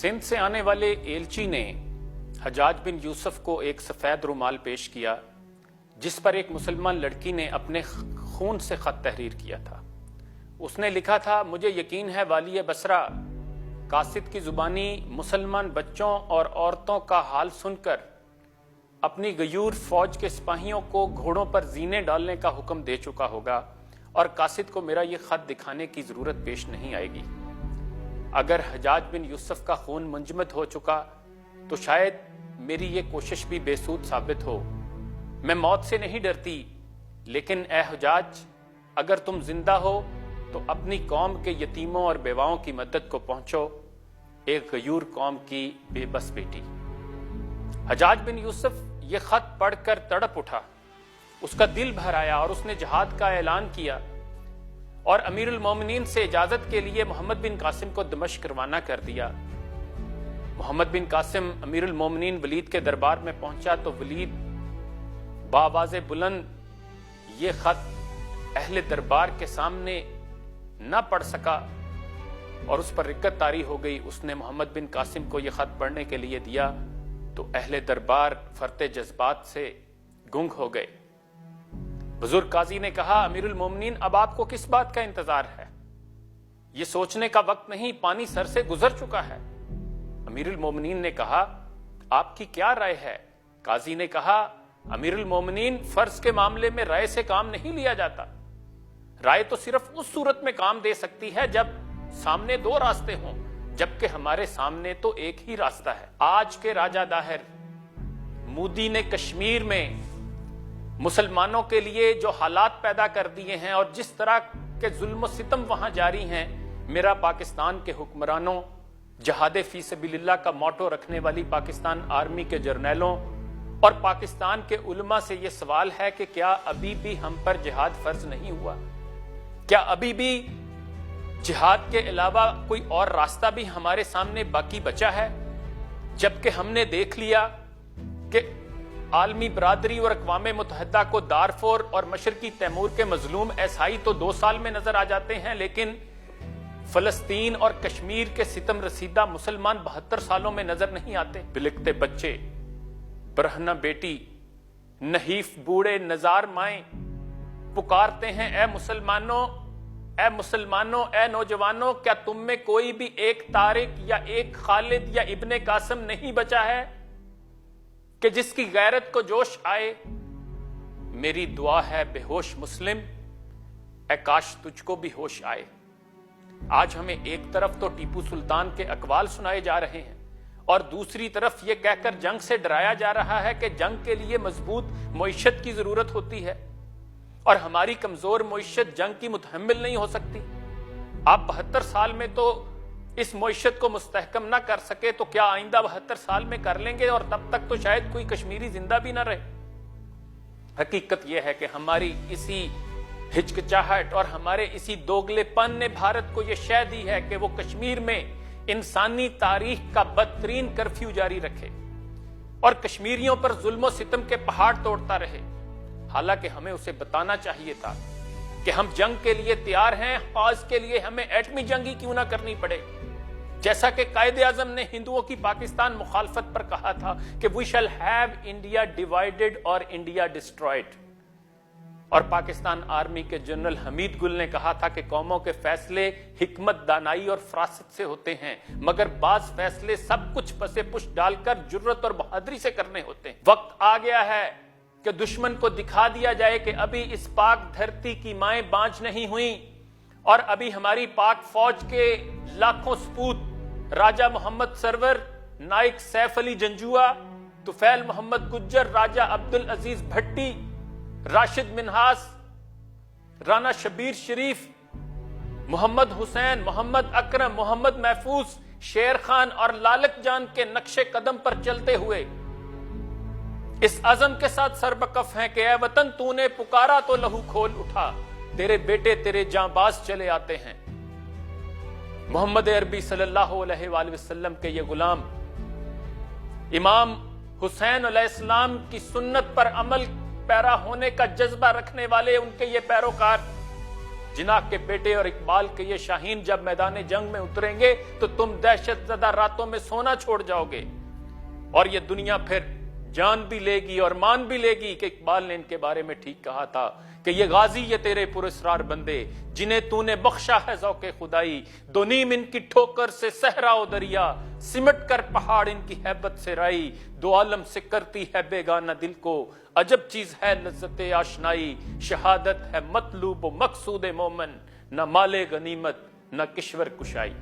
सिंध से आने वाले एलची ने हजाज बिन यूसुफ को एक सफ़ेद रुमाल पेश किया जिस पर एक मुसलमान लड़की ने अपने खून से ख़त तहरीर किया था। उसने लिखा था, मुझे यकीन है वाली बसरा कासिद की ज़ुबानी मुसलमान बच्चों और औरतों का हाल सुनकर अपनी गयूर फौज के सिपाहियों को घोड़ों पर जीने डालने का हुक्म दे चुका होगा और कासिद को मेरा ये ख़त दिखाने की ज़रूरत पेश नहीं आएगी। अगर हजाज बिन यूसुफ का खून मुंजमद हो चुका तो शायद मेरी ये कोशिश भी बेसूद साबित हो। मैं मौत से नहीं डरती, लेकिन ए हजाज, अगर तुम जिंदा हो तो अपनी कौम के यतीमों और बेवाओं की मदद को पहुंचो, एक गयूर कौम की बेबस बेटी। हजाज बिन यूसुफ ये खत पढ़कर तड़प उठा, उसका दिल भर आया और उसने जिहाद का ऐलान किया और अमीरुल मोमिनीन से इजाजत के लिए मोहम्मद बिन कासिम को दमिश्क रवाना कर दिया। मोहम्मद बिन कासिम अमीरुल मोमिनीन वलीद के दरबार में पहुंचा तो वलीद बावाज़े बुलंद ये खत अहले दरबार के सामने न पढ़ सका और उस पर रिक्कत तारी हो गई। उसने मोहम्मद बिन कासिम को यह खत पढ़ने के लिए दिया तो अहले दरबार फरते जज्बात से गुंग हो गए। बुजुर्ग काजी ने कहा, अमीरुल मोमिनीन, अब आपको किस बात का इंतजार है? ये सोचने का वक्त नहीं, पानी सर से गुजर चुका है। अमीरुल मोमिनीन ने कहा, आपकी क्या राय है? काजी ने कहा, अमीरुल मोमिनीन, फर्ज के मामले में राय से काम नहीं लिया जाता। राय तो सिर्फ उस सूरत में काम दे सकती है जब सामने दो रास्ते हों, जबकि हमारे सामने तो एक ही रास्ता है। आज के राजा दाहिर मोदी ने कश्मीर में मुसलमानों के लिए जो हालात पैदा कर दिए हैं और जिस तरह के जुल्म सितम वहां जारी हैं, मेरा पाकिस्तान के हुक्मरानों, जहादे फी सबिलिल्लाह का मोटो रखने वाली पाकिस्तान आर्मी के जर्नैलों और पाकिस्तान के उलमा से यह सवाल है कि क्या अभी भी हम पर जिहाद फर्ज नहीं हुआ? क्या अभी भी जिहाद के अलावा कोई और रास्ता भी हमारे सामने बाकी बचा है? जबकि हमने देख लिया कि आलमी बरादरी और अक़वाम मुत्तहिदा को दारफोर और मशरकी तैमूर के मजलूम ऐसाई तो 2 साल में नजर आ जाते हैं, लेकिन फलस्तीन और कश्मीर के सितम रसीदा मुसलमान 72 सालों में नजर नहीं आते। बिलखते बच्चे, बरहना बेटी, नहीफ बूढ़े, नजार माएं पुकारते हैं, ए मुसलमानों, ए मुसलमानों, ए नौजवानों, क्या तुम में कोई भी एक तारिक या एक खालिद या इब्ने कासिम नहीं बचा है कि जिसकी गैरत को जोश आए? मेरी दुआ है बेहोश मुस्लिम, ए काश तुझको भी होश आए। आज हमें एक तरफ तो टीपू सुल्तान के अकवाल सुनाए जा रहे हैं और दूसरी तरफ यह कहकर जंग से डराया जा रहा है कि जंग के लिए मजबूत मईशत की जरूरत होती है और हमारी कमजोर मईशत जंग की मुतहम्मिल नहीं हो सकती। आप 72 साल में तो इस मईशत को मुस्तहकम ना कर सके तो क्या आइंदा 72 साल में कर लेंगे? और तब तक तो शायद कोई कश्मीरी जिंदा भी ना रहे। हकीकत यह है कि हमारी इसी हिचकिचाहट और हमारे इसी दोगलेपन ने भारत को यह शय दी है कि वो कश्मीर में इंसानी तारीख का बदतरीन कर्फ्यू जारी रखे और कश्मीरियों पर जुल्म सितम के पहाड़ तोड़ता रहे। हालांकि हमें उसे बताना चाहिए था कि हम जंग के लिए तैयार हैं, और इसके लिए हमें एटमी जंग ही क्यों ना करनी पड़े। जैसा कि कायदे आजम ने हिंदुओं की पाकिस्तान मुखालफत पर कहा था कि we shall have India divided और इंडिया डिस्ट्रॉयड, और पाकिस्तान आर्मी के जनरल हमीद गुल ने कहा था कि कौमों के फैसले हिकमत, दानाई और फरासत से होते हैं, मगर बाज फैसले सब कुछ पसे पुश डालकर जुर्रत और बहादुरी से करने होते हैं। वक्त आ गया है कि दुश्मन को दिखा दिया जाए कि अभी इस पाक धरती की माएं बांझ नहीं हुई और अभी हमारी पाक फौज के लाखों सपूत राजा मोहम्मद सरवर, नाइक सैफ अली जंजुआ, तुफैल मोहम्मद गुज्जर, राजा अब्दुल अजीज भट्टी, राशिद मिन्हास, राना शबीर शरीफ, मोहम्मद हुसैन, मोहम्मद अकरम, मोहम्मद महफूज, शेर खान और लालक जान के नक्शे कदम पर चलते हुए इस अज़म के साथ सरबकफ हैं कि ए वतन, तूने पुकारा तो लहू खोल उठा, तेरे बेटे तेरे जांबाज चले आते हैं। मोहम्मद अरबी सल्लल्लाहु अलैहि वसल्लम के ये गुलाम, इमाम हुसैन अलैहिस्सलाम की सुन्नत पर अमल पैरा होने का जज्बा रखने वाले उनके ये पैरोकार جناح کے بیٹے اور اقبال کے یہ شاہین جب میدان جنگ میں اتریں گے تو تم دہشت زدہ راتوں میں سونا چھوڑ جاؤ گے، اور یہ دنیا پھر جان بھی لے گی اور مان بھی لے گی کہ اقبال نے ان کے بارے میں ٹھیک کہا تھا کہ یہ غازی یہ تیرے پراسرار بندے جنہیں تو نے بخشا ہے ذوق خدائی، دو نیم ان کی ٹھوکر سے صحرا و دریا، سمٹ کر پہاڑ ان کی ہیبت سے رائی، دو عالم سے کرتی ہے بیگانہ دل کو، عجب چیز ہے لذت آشنائی، شہادت ہے مطلوب و مقصود مومن، نہ مال غنیمت نہ کشور کشائی۔